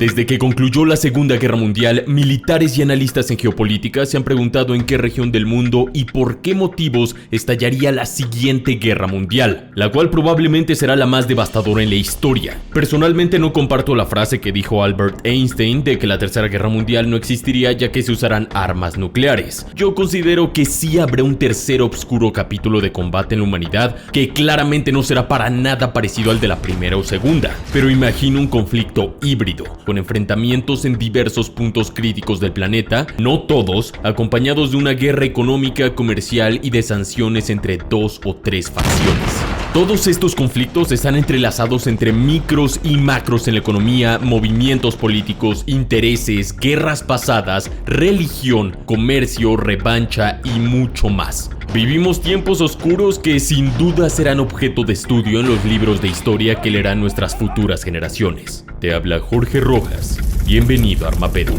Desde que concluyó la Segunda Guerra Mundial, militares y analistas en geopolítica se han preguntado en qué región del mundo y por qué motivos estallaría la siguiente guerra mundial, la cual probablemente será la más devastadora en la historia. Personalmente no comparto la frase que dijo Albert Einstein de que la Tercera Guerra Mundial no existiría ya que se usarán armas nucleares. Yo considero que sí habrá un tercer oscuro capítulo de combate en la humanidad que claramente no será para nada parecido al de la Primera o Segunda, pero imagino un conflicto híbrido, con enfrentamientos en diversos puntos críticos del planeta, no todos, acompañados de una guerra económica, comercial y de sanciones entre 2 o 3 facciones. Todos estos conflictos están entrelazados entre micros y macros en la economía, movimientos políticos, intereses, guerras pasadas, religión, comercio, revancha y mucho más. Vivimos tiempos oscuros que sin duda serán objeto de estudio en los libros de historia que leerán nuestras futuras generaciones. Te habla Jorge Rojas. Bienvenido a Armapedia.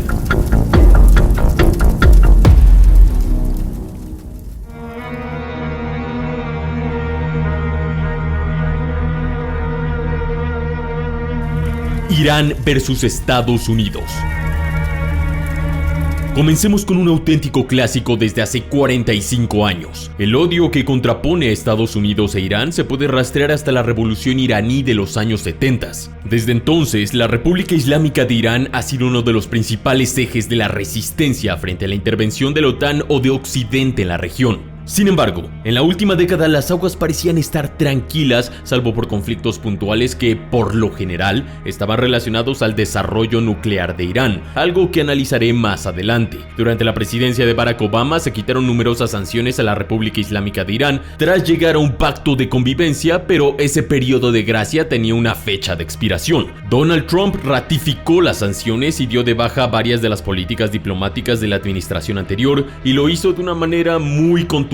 Irán versus Estados Unidos. Comencemos con un auténtico clásico desde hace 45 años. El odio que contrapone a Estados Unidos e Irán se puede rastrear hasta la revolución iraní de los años 70. Desde entonces, la República Islámica de Irán ha sido uno de los principales ejes de la resistencia frente a la intervención de la OTAN o de Occidente en la región. Sin embargo, en la última década las aguas parecían estar tranquilas, salvo por conflictos puntuales que, por lo general, estaban relacionados al desarrollo nuclear de Irán, algo que analizaré más adelante. Durante la presidencia de Barack Obama se quitaron numerosas sanciones a la República Islámica de Irán tras llegar a un pacto de convivencia, pero ese periodo de gracia tenía una fecha de expiración. Donald Trump ratificó las sanciones y dio de baja varias de las políticas diplomáticas de la administración anterior y lo hizo de una manera muy contundente,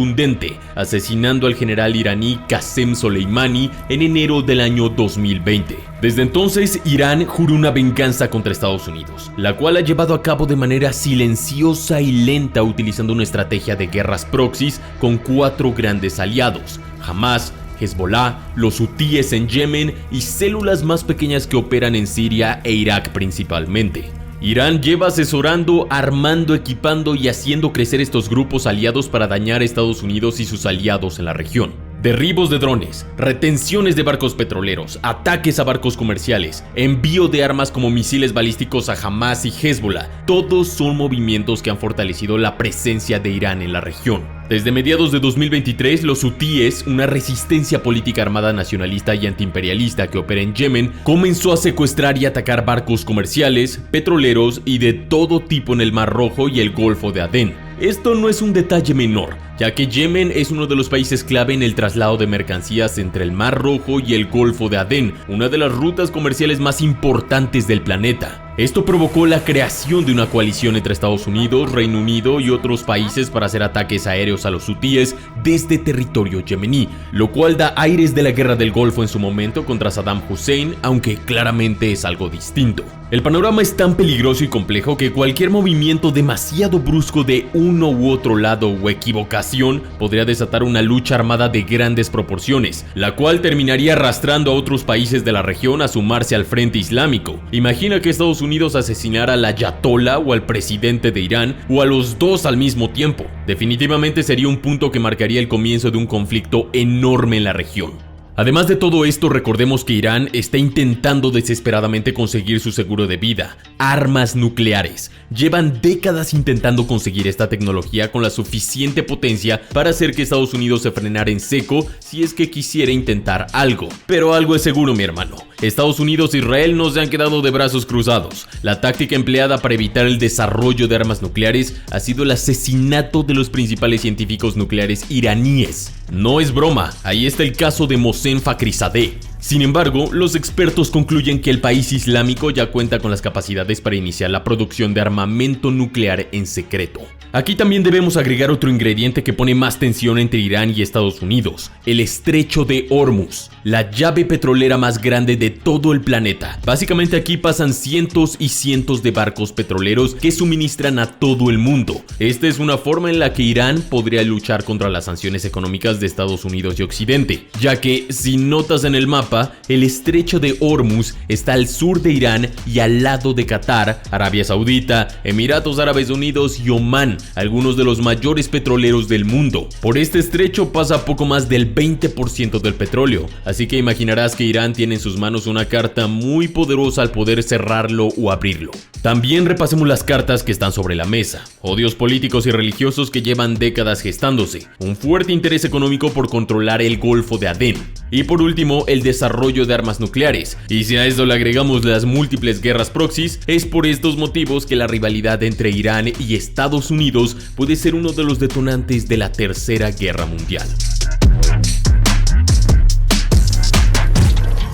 asesinando al general iraní Qasem Soleimani en enero del año 2020. Desde entonces, Irán juró una venganza contra Estados Unidos, la cual ha llevado a cabo de manera silenciosa y lenta utilizando una estrategia de guerras proxies con 4 grandes aliados: Hamas, Hezbollah, los hutíes en Yemen y células más pequeñas que operan en Siria e Irak principalmente. Irán lleva asesorando, armando, equipando y haciendo crecer estos grupos aliados para dañar a Estados Unidos y sus aliados en la región. Derribos de drones, retenciones de barcos petroleros, ataques a barcos comerciales, envío de armas como misiles balísticos a Hamas y Hezbollah, todos son movimientos que han fortalecido la presencia de Irán en la región. Desde mediados de 2023, los hutíes, una resistencia política armada nacionalista y antiimperialista que opera en Yemen, comenzó a secuestrar y atacar barcos comerciales, petroleros y de todo tipo en el Mar Rojo y el Golfo de Adén. Esto no es un detalle menor, ya que Yemen es uno de los países clave en el traslado de mercancías entre el Mar Rojo y el Golfo de Adén, una de las rutas comerciales más importantes del planeta. Esto provocó la creación de una coalición entre Estados Unidos, Reino Unido y otros países para hacer ataques aéreos a los hutíes desde territorio yemení, lo cual da aires de la guerra del Golfo en su momento contra Saddam Hussein, aunque claramente es algo distinto. El panorama es tan peligroso y complejo que cualquier movimiento demasiado brusco de uno u otro lado o equivocación podría desatar una lucha armada de grandes proporciones, la cual terminaría arrastrando a otros países de la región a sumarse al Frente Islámico. Imagina que Estados Unidos asesinara al ayatollah o al presidente de Irán o a los dos al mismo tiempo. Definitivamente sería un punto que marcaría el comienzo de un conflicto enorme en la región. Además de todo esto, recordemos que Irán está intentando desesperadamente conseguir su seguro de vida, armas nucleares. Llevan décadas intentando conseguir esta tecnología con la suficiente potencia para hacer que Estados Unidos se frenara en seco si es que quisiera intentar algo. Pero algo es seguro, mi hermano. Estados Unidos e Israel no se han quedado de brazos cruzados. La táctica empleada para evitar el desarrollo de armas nucleares ha sido el asesinato de los principales científicos nucleares iraníes. No es broma, ahí está el caso de Mohsen Fakhrizadeh. Sin embargo, los expertos concluyen que el país islámico ya cuenta con las capacidades para iniciar la producción de armamento nuclear en secreto. Aquí también debemos agregar otro ingrediente que pone más tensión entre Irán y Estados Unidos: el estrecho de Hormuz, la llave petrolera más grande de todo el planeta. Básicamente aquí pasan cientos y cientos de barcos petroleros que suministran a todo el mundo. Esta es una forma en la que Irán podría luchar contra las sanciones económicas de Estados Unidos y Occidente, ya que si notas en el mapa, mapa, el estrecho de Hormuz está al sur de Irán y al lado de Qatar, Arabia Saudita, Emiratos Árabes Unidos y Omán, algunos de los mayores petroleros del mundo. Por este estrecho pasa poco más del 20% del petróleo, así que imaginarás que Irán tiene en sus manos una carta muy poderosa al poder cerrarlo o abrirlo. También repasemos las cartas que están sobre la mesa: odios políticos y religiosos que llevan décadas gestándose, un fuerte interés económico por controlar el Golfo de Adén y por último el desarrollo de armas nucleares. Y si a esto le agregamos las múltiples guerras proxies, es por estos motivos que la rivalidad entre Irán y Estados Unidos puede ser uno de los detonantes de la Tercera Guerra Mundial.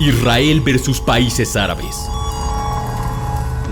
Israel versus países árabes.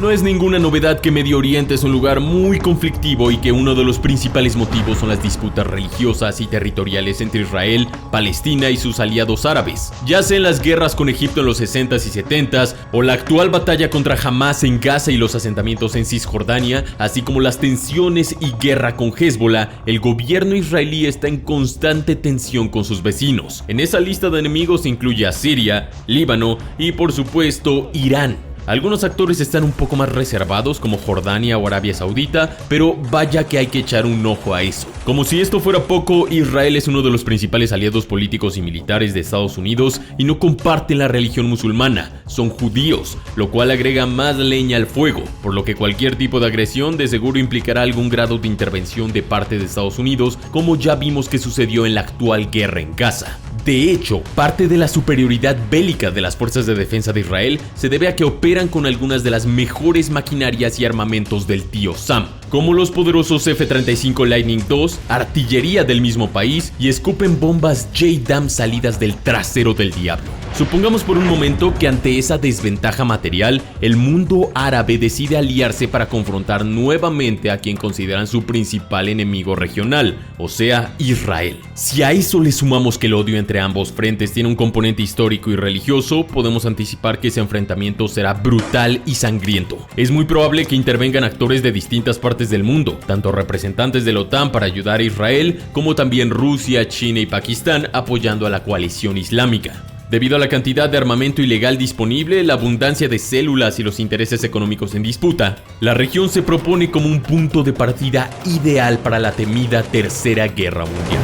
No es ninguna novedad que Medio Oriente es un lugar muy conflictivo y que uno de los principales motivos son las disputas religiosas y territoriales entre Israel, Palestina y sus aliados árabes. Ya sea en las guerras con Egipto en los 60s y 70s o la actual batalla contra Hamas en Gaza y los asentamientos en Cisjordania, así como las tensiones y guerra con Hezbollah, el gobierno israelí está en constante tensión con sus vecinos. En esa lista de enemigos se incluye a Siria, Líbano y por supuesto Irán. Algunos actores están un poco más reservados como Jordania o Arabia Saudita, pero vaya que hay que echar un ojo a eso. Como si esto fuera poco, Israel es uno de los principales aliados políticos y militares de Estados Unidos y no comparten la religión musulmana, son judíos, lo cual agrega más leña al fuego, por lo que cualquier tipo de agresión de seguro implicará algún grado de intervención de parte de Estados Unidos, como ya vimos que sucedió en la actual guerra en Gaza. De hecho, parte de la superioridad bélica de las fuerzas de defensa de Israel se debe a que operan con algunas de las mejores maquinarias y armamentos del tío Sam, como los poderosos F-35 Lightning II, artillería del mismo país y escupen bombas JDAM salidas del trasero del diablo. Supongamos por un momento que ante esa desventaja material, el mundo árabe decide aliarse para confrontar nuevamente a quien consideran su principal enemigo regional, o sea, Israel. Si a eso le sumamos que el odio entre ambos frentes tiene un componente histórico y religioso, podemos anticipar que ese enfrentamiento será brutal y sangriento. Es muy probable que intervengan actores de distintas partes del mundo, tanto representantes de la OTAN para ayudar a Israel, como también Rusia, China y Pakistán apoyando a la coalición islámica. Debido a la cantidad de armamento ilegal disponible, la abundancia de células y los intereses económicos en disputa, la región se propone como un punto de partida ideal para la temida Tercera Guerra Mundial.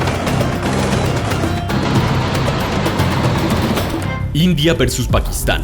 India versus Pakistán.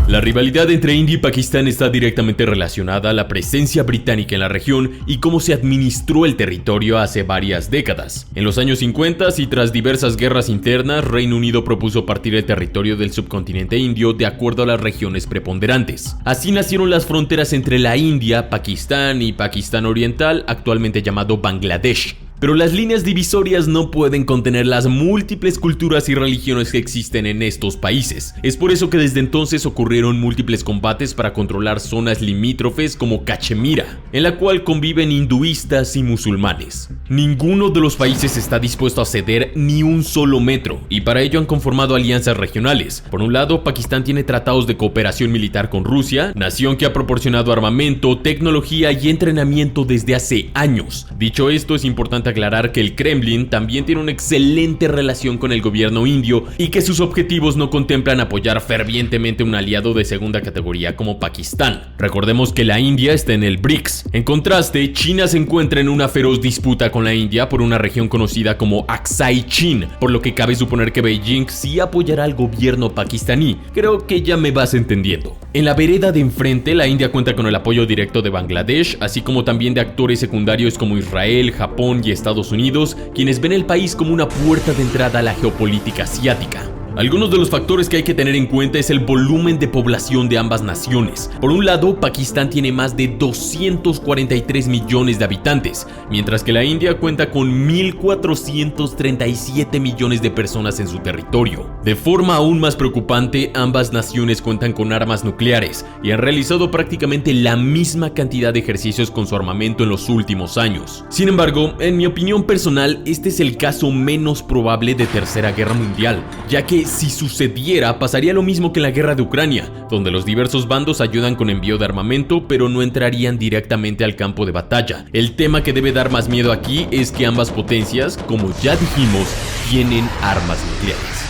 La rivalidad entre India y Pakistán está directamente relacionada a la presencia británica en la región y cómo se administró el territorio hace varias décadas. En los años 50 y tras diversas guerras internas, Reino Unido propuso partir el territorio del subcontinente indio de acuerdo a las regiones preponderantes. Así nacieron las fronteras entre la India, Pakistán y Pakistán Oriental, actualmente llamado Bangladesh. Pero las líneas divisorias no pueden contener las múltiples culturas y religiones que existen en estos países. Es por eso que desde entonces ocurrieron múltiples combates para controlar zonas limítrofes como Cachemira, en la cual conviven hinduistas y musulmanes. Ninguno de los países está dispuesto a ceder ni un solo metro, y para ello han conformado alianzas regionales. Por un lado, Pakistán tiene tratados de cooperación militar con Rusia, nación que ha proporcionado armamento, tecnología y entrenamiento desde hace años. Dicho esto, es importante aclarar que el Kremlin también tiene una excelente relación con el gobierno indio y que sus objetivos no contemplan apoyar fervientemente un aliado de segunda categoría como Pakistán. Recordemos que la India está en el BRICS. En contraste, China se encuentra en una feroz disputa con la India por una región conocida como Aksai Chin, por lo que cabe suponer que Beijing sí apoyará al gobierno pakistaní. Creo que ya me vas entendiendo. En la vereda de enfrente, la India cuenta con el apoyo directo de Bangladesh, así como también de actores secundarios como Israel, Japón y Estados Unidos, quienes ven el país como una puerta de entrada a la geopolítica asiática. Algunos de los factores que hay que tener en cuenta es el volumen de población de ambas naciones. Por un lado, Pakistán tiene más de 243 millones de habitantes, mientras que la India cuenta con 1.437 millones de personas en su territorio. De forma aún más preocupante, ambas naciones cuentan con armas nucleares y han realizado prácticamente la misma cantidad de ejercicios con su armamento en los últimos años. Sin embargo, en mi opinión personal, este es el caso menos probable de Tercera Guerra Mundial, ya que si sucediera, pasaría lo mismo que en la guerra de Ucrania, donde los diversos bandos ayudan con envío de armamento, pero no entrarían directamente al campo de batalla. El tema que debe dar más miedo aquí es que ambas potencias, como ya dijimos, tienen armas nucleares.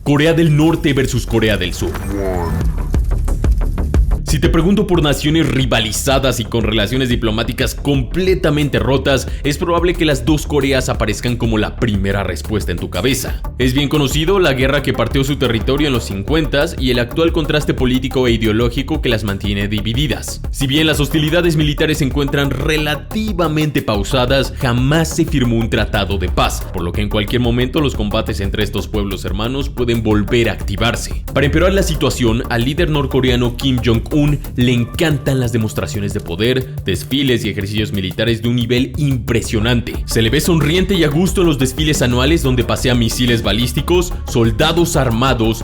Corea del Norte versus Corea del Sur. Si te pregunto por naciones rivalizadas y con relaciones diplomáticas completamente rotas, es probable que las dos Coreas aparezcan como la primera respuesta en tu cabeza. Es bien conocido la guerra que partió su territorio en los 50s y el actual contraste político e ideológico que las mantiene divididas. Si bien las hostilidades militares se encuentran relativamente pausadas, jamás se firmó un tratado de paz, por lo que en cualquier momento los combates entre estos pueblos hermanos pueden volver a activarse. Para empeorar la situación, al líder norcoreano Kim Jong-un le encantan las demostraciones de poder, desfiles y ejercicios militares de un nivel impresionante. Se le ve sonriente y a gusto en los desfiles anuales donde pasea misiles balísticos, soldados armados,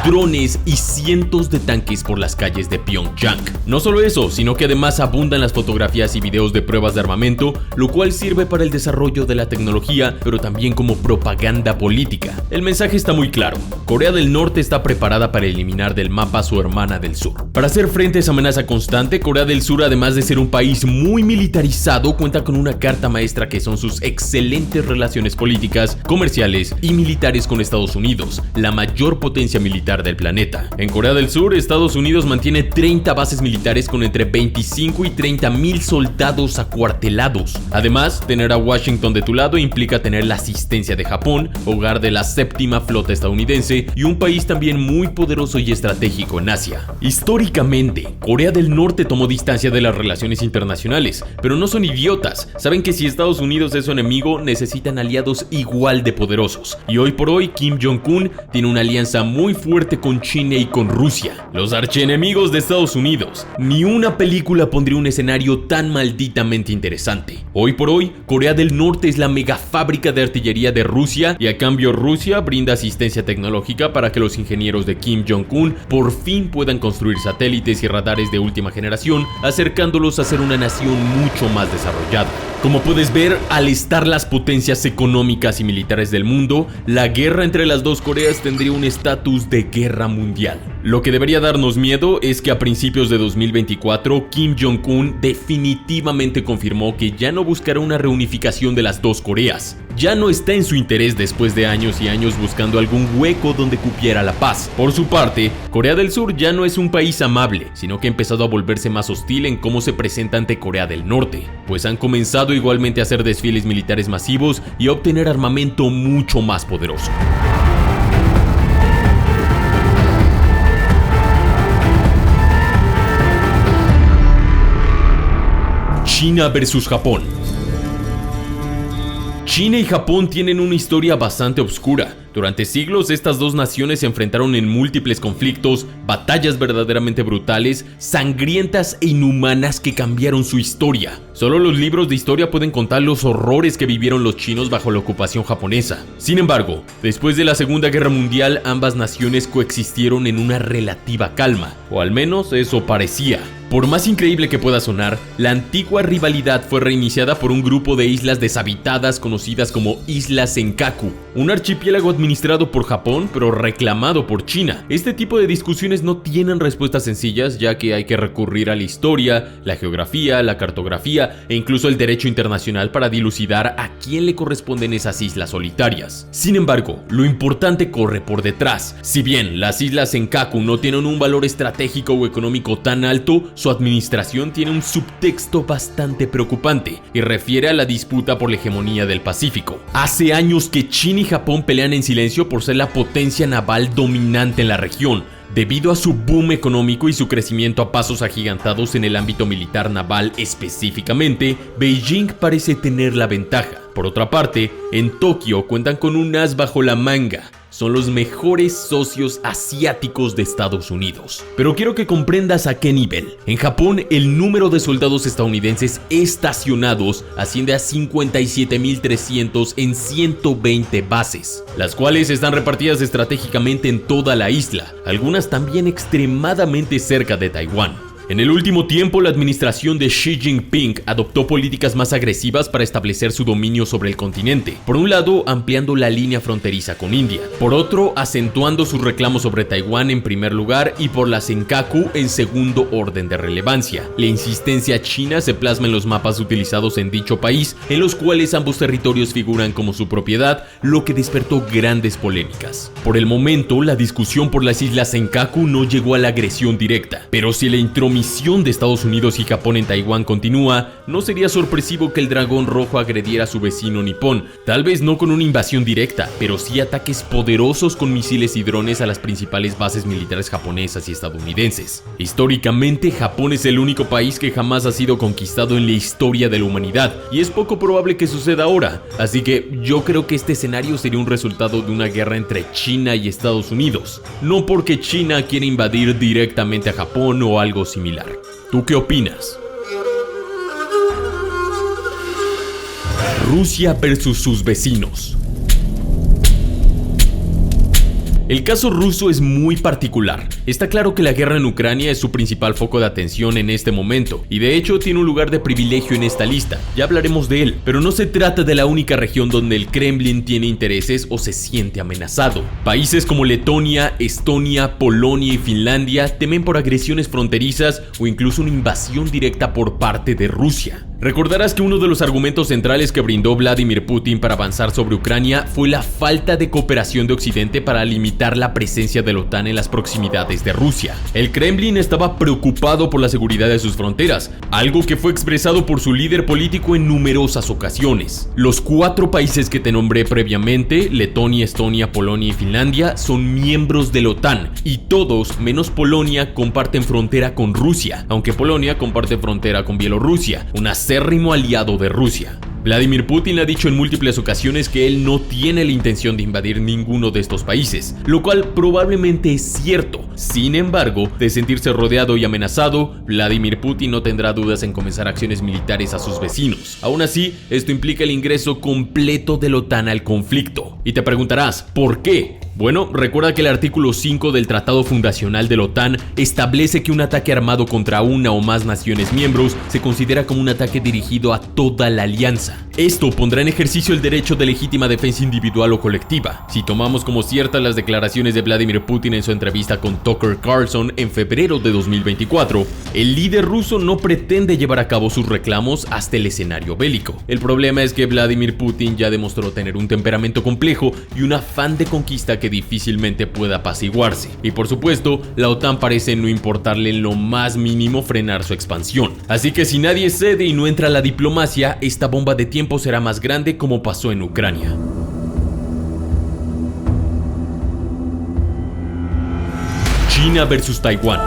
drones y cientos de tanques por las calles de Pyongyang. No solo eso, sino que además abundan las fotografías y videos de pruebas de armamento, lo cual sirve para el desarrollo de la tecnología, pero también como propaganda política. El mensaje está muy claro: Corea del Norte está preparada para eliminar del mapa a su hermana del sur. Para hacer frente a esa amenaza constante, Corea del Sur, además de ser un país muy militarizado, cuenta con una carta maestra que son sus excelentes relaciones políticas, comerciales y militares con Estados Unidos, la mayor potencia militar del planeta. En Corea del Sur, Estados Unidos mantiene 30 bases militares con entre 25 y 30 mil soldados acuartelados. Además, tener a Washington de tu lado implica tener la asistencia de Japón, hogar de la séptima flota estadounidense y un país también muy poderoso y estratégico en Asia. Históricamente, Corea del Norte tomó distancia de las relaciones internacionales, pero no son idiotas. Saben que si Estados Unidos es su enemigo, necesitan aliados igual de poderosos. Y hoy por hoy, Kim Jong-un tiene una alianza muy fuerte con China y con Rusia, los archienemigos de Estados Unidos. Ni una película pondría un escenario tan malditamente interesante. Hoy por hoy, Corea del Norte es la mega fábrica de artillería de Rusia y a cambio Rusia brinda asistencia tecnológica para que los ingenieros de Kim Jong-un por fin puedan construir satélites y radares de última generación, acercándolos a ser una nación mucho más desarrollada. Como puedes ver, al estar las potencias económicas y militares del mundo, la guerra entre las dos Coreas tendría un estatus de guerra mundial. Lo que debería darnos miedo es que a principios de 2024, Kim Jong-un definitivamente confirmó que ya no buscará una reunificación de las dos Coreas. Ya no está en su interés después de años y años buscando algún hueco donde cupiera la paz. Por su parte, Corea del Sur ya no es un país amable, sino que ha empezado a volverse más hostil en cómo se presenta ante Corea del Norte, pues han comenzado igualmente a hacer desfiles militares masivos y a obtener armamento mucho más poderoso. China versus Japón. China y Japón tienen una historia bastante oscura. Durante siglos, estas dos naciones se enfrentaron en múltiples conflictos, batallas verdaderamente brutales, sangrientas e inhumanas que cambiaron su historia. Solo los libros de historia pueden contar los horrores que vivieron los chinos bajo la ocupación japonesa. Sin embargo, después de la Segunda Guerra Mundial, ambas naciones coexistieron en una relativa calma, o al menos eso parecía. Por más increíble que pueda sonar, la antigua rivalidad fue reiniciada por un grupo de islas deshabitadas conocidas como Islas Senkaku, un archipiélago administrado por Japón pero reclamado por China. Este tipo de discusiones no tienen respuestas sencillas, ya que hay que recurrir a la historia, la geografía, la cartografía e incluso el derecho internacional para dilucidar a quién le corresponden esas islas solitarias. Sin embargo, lo importante corre por detrás. Si bien las Islas Senkaku no tienen un valor estratégico o económico tan alto, su administración tiene un subtexto bastante preocupante y refiere a la disputa por la hegemonía del Pacífico. Hace años que China y Japón pelean en silencio por ser la potencia naval dominante en la región, debido a su boom económico y su crecimiento a pasos agigantados en el ámbito militar naval específicamente. Beijing parece tener la ventaja. Por otra parte, en Tokio cuentan con un as bajo la manga. Son los mejores socios asiáticos de Estados Unidos. Pero quiero que comprendas a qué nivel. En Japón, el número de soldados estadounidenses estacionados asciende a 57.300 en 120 bases, las cuales están repartidas estratégicamente en toda la isla, algunas también extremadamente cerca de Taiwán. En el último tiempo, la administración de Xi Jinping adoptó políticas más agresivas para establecer su dominio sobre el continente. Por un lado, ampliando la línea fronteriza con India. Por otro, acentuando sus reclamos sobre Taiwán en primer lugar y por la Senkaku en segundo orden de relevancia. La insistencia china se plasma en los mapas utilizados en dicho país, en los cuales ambos territorios figuran como su propiedad, lo que despertó grandes polémicas. Por el momento, la discusión por las islas Senkaku no llegó a la agresión directa, pero si la intromisión de Estados Unidos y Japón en Taiwán continúa, no sería sorpresivo que el dragón rojo agrediera a su vecino nipón, tal vez no con una invasión directa, pero sí ataques poderosos con misiles y drones a las principales bases militares japonesas y estadounidenses. Históricamente, Japón es el único país que jamás ha sido conquistado en la historia de la humanidad, y es poco probable que suceda ahora, así que yo creo que este escenario sería un resultado de una guerra entre China y Estados Unidos, no porque China quiera invadir directamente a Japón o algo similar. ¿Tú qué opinas? Rusia versus sus vecinos. El caso ruso es muy particular. Está claro que la guerra en Ucrania es su principal foco de atención en este momento, y de hecho tiene un lugar de privilegio en esta lista, ya hablaremos de él, pero no se trata de la única región donde el Kremlin tiene intereses o se siente amenazado. Países como Letonia, Estonia, Polonia y Finlandia temen por agresiones fronterizas o incluso una invasión directa por parte de Rusia. Recordarás que uno de los argumentos centrales que brindó Vladimir Putin para avanzar sobre Ucrania fue la falta de cooperación de Occidente para limitar la presencia de la OTAN en las proximidades de Rusia. El Kremlin estaba preocupado por la seguridad de sus fronteras, algo que fue expresado por su líder político en numerosas ocasiones. Los 4 países que te nombré previamente, Letonia, Estonia, Polonia y Finlandia, son miembros de la OTAN, y todos, menos Polonia, comparten frontera con Rusia, aunque Polonia comparte frontera con Bielorrusia, un acérrimo aliado de Rusia. Vladimir Putin ha dicho en múltiples ocasiones que él no tiene la intención de invadir ninguno de estos países, lo cual probablemente es cierto. Sin embargo, de sentirse rodeado y amenazado, Vladimir Putin no tendrá dudas en comenzar acciones militares a sus vecinos. Aún así, esto implica el ingreso completo de la OTAN al conflicto. Y te preguntarás, ¿por qué? Bueno, recuerda que el artículo 5 del Tratado Fundacional de la OTAN establece que un ataque armado contra una o más naciones miembros se considera como un ataque dirigido a toda la alianza. Esto pondrá en ejercicio el derecho de legítima defensa individual o colectiva. Si tomamos como ciertas las declaraciones de Vladimir Putin en su entrevista con Tucker Carlson en febrero de 2024, el líder ruso no pretende llevar a cabo sus reclamos hasta el escenario bélico. El problema es que Vladimir Putin ya demostró tener un temperamento complejo y un afán de conquista que difícilmente pueda apaciguarse. Y por supuesto, la OTAN parece no importarle en lo más mínimo frenar su expansión. Así que si nadie cede y no entra a la diplomacia, esta bomba de tiempo será más grande como pasó en Ucrania. China versus Taiwán.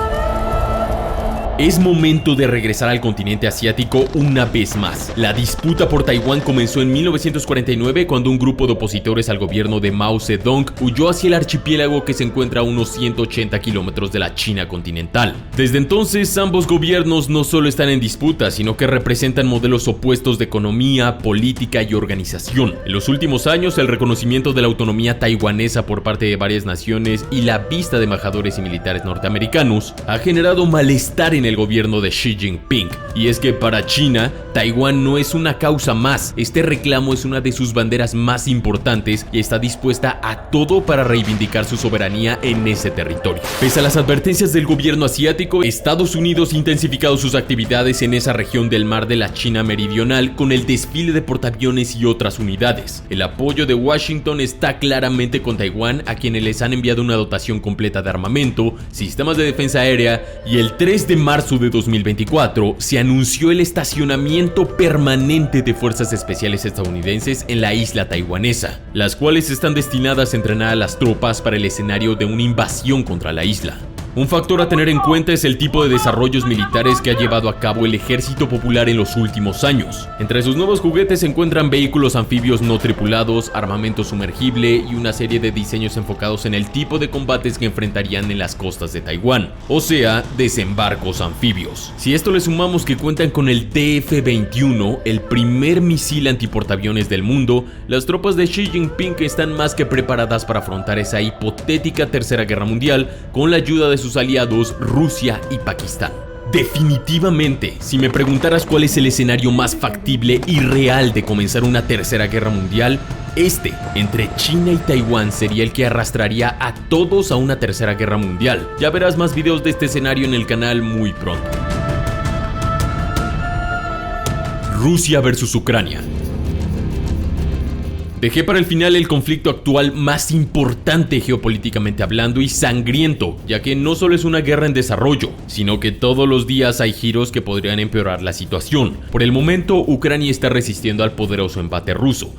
Es momento de regresar al continente asiático una vez más. La disputa por Taiwán comenzó en 1949 cuando un grupo de opositores al gobierno de Mao Zedong huyó hacia el archipiélago que se encuentra a unos 180 kilómetros de la China continental. Desde entonces, ambos gobiernos no solo están en disputa, sino que representan modelos opuestos de economía, política y organización. En los últimos años, el reconocimiento de la autonomía taiwanesa por parte de varias naciones y la vista de embajadores y militares norteamericanos ha generado malestar en el gobierno de Xi Jinping. Y es que para China, Taiwán no es una causa más. Este reclamo es una de sus banderas más importantes y está dispuesta a todo para reivindicar su soberanía en ese territorio. Pese a las advertencias del gobierno asiático, Estados Unidos ha intensificado sus actividades en esa región del mar de la China meridional con el desfile de portaaviones y otras unidades. El apoyo de Washington está claramente con Taiwán, a quienes les han enviado una dotación completa de armamento, sistemas de defensa aérea, y el 3 de marzo de 2024 se anunció el estacionamiento permanente de fuerzas especiales estadounidenses en la isla taiwanesa, las cuales están destinadas a entrenar a las tropas para el escenario de una invasión contra la isla. Un factor a tener en cuenta es el tipo de desarrollos militares que ha llevado a cabo el Ejército Popular en los últimos años. Entre sus nuevos juguetes se encuentran vehículos anfibios no tripulados, armamento sumergible y una serie de diseños enfocados en el tipo de combates que enfrentarían en las costas de Taiwán, o sea, desembarcos anfibios. Si esto le sumamos que cuentan con el TF-21, el primer misil antiportaaviones del mundo, las tropas de Xi Jinping están más que preparadas para afrontar esa hipotética tercera guerra mundial con la ayuda de sus aliados Rusia y Pakistán. Definitivamente, si me preguntaras cuál es el escenario más factible y real de comenzar una tercera guerra mundial, entre China y Taiwán sería el que arrastraría a todos a una tercera guerra mundial. Ya verás más videos de este escenario en el canal muy pronto. Rusia versus Ucrania. Dejé para el final el conflicto actual más importante geopolíticamente hablando y sangriento, ya que no solo es una guerra en desarrollo, sino que todos los días hay giros que podrían empeorar la situación. Por el momento, Ucrania está resistiendo al poderoso embate ruso.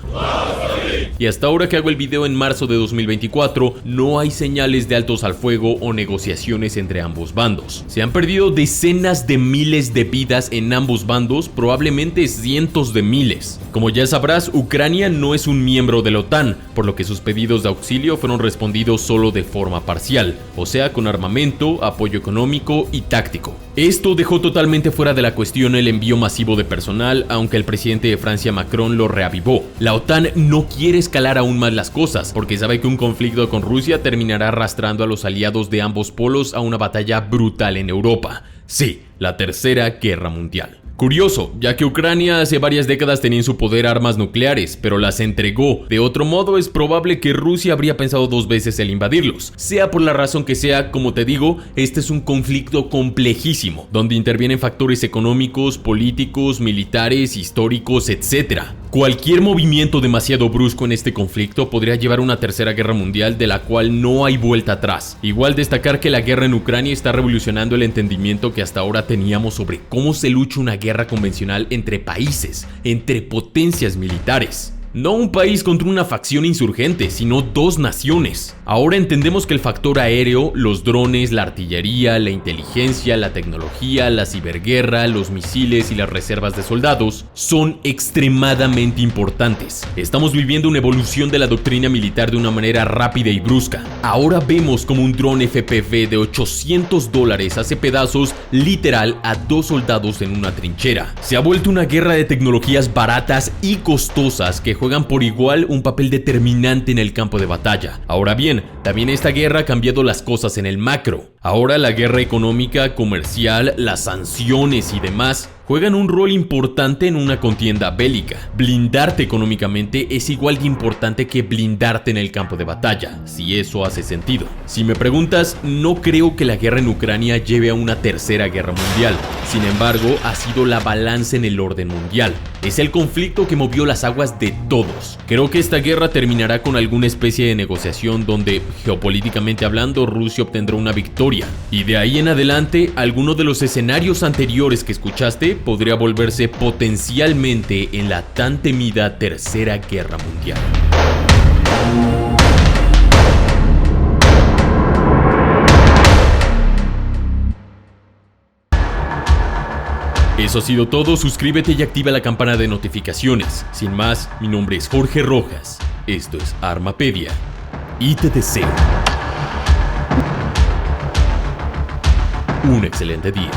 Y hasta ahora que hago el video en marzo de 2024, no hay señales de altos al fuego o negociaciones entre ambos bandos. Se han perdido decenas de miles de vidas en ambos bandos, probablemente cientos de miles. Como ya sabrás, Ucrania no es un miembro de la OTAN, por lo que sus pedidos de auxilio fueron respondidos solo de forma parcial, o sea, con armamento, apoyo económico y táctico. Esto dejó totalmente fuera de la cuestión el envío masivo de personal, aunque el presidente de Francia, Macron, lo reavivó. La OTAN no quiere escalar aún más las cosas, porque sabe que un conflicto con Rusia terminará arrastrando a los aliados de ambos polos a una batalla brutal en Europa. Sí, la tercera guerra mundial. Curioso, ya que Ucrania hace varias décadas tenía en su poder armas nucleares, pero las entregó. De otro modo, es probable que Rusia habría pensado dos veces el invadirlos. Sea por la razón que sea, como te digo, este es un conflicto complejísimo, donde intervienen factores económicos, políticos, militares, históricos, etc. Cualquier movimiento demasiado brusco en este conflicto podría llevar a una tercera guerra mundial de la cual no hay vuelta atrás. Igual destacar que la guerra en Ucrania está revolucionando el entendimiento que hasta ahora teníamos sobre cómo se lucha una guerra convencional entre países, entre potencias militares. No un país contra una facción insurgente, sino dos naciones. Ahora entendemos que el factor aéreo, los drones, la artillería, la inteligencia, la tecnología, la ciberguerra, los misiles y las reservas de soldados son extremadamente importantes. Estamos viviendo una evolución de la doctrina militar de una manera rápida y brusca. Ahora vemos como un dron FPV de $800 hace pedazos literal a 2 soldados en una trinchera. Se ha vuelto una guerra de tecnologías baratas y costosas que juegan por igual un papel determinante en el campo de batalla. Ahora bien, también esta guerra ha cambiado las cosas en el macro. Ahora la guerra económica, comercial, las sanciones y demás juegan un rol importante en una contienda bélica. Blindarte económicamente es igual de importante que blindarte en el campo de batalla, si eso hace sentido. Si me preguntas, no creo que la guerra en Ucrania lleve a una tercera guerra mundial. Sin embargo, ha sido la balanza en el orden mundial. Es el conflicto que movió las aguas de todos. Creo que esta guerra terminará con alguna especie de negociación donde, geopolíticamente hablando, Rusia obtendrá una victoria. Y de ahí en adelante, alguno de los escenarios anteriores que escuchaste podría volverse potencialmente en la tan temida Tercera Guerra Mundial. Eso ha sido todo, suscríbete y activa la campana de notificaciones. Sin más, mi nombre es Jorge Rojas, esto es Armapedia y te deseo un excelente día.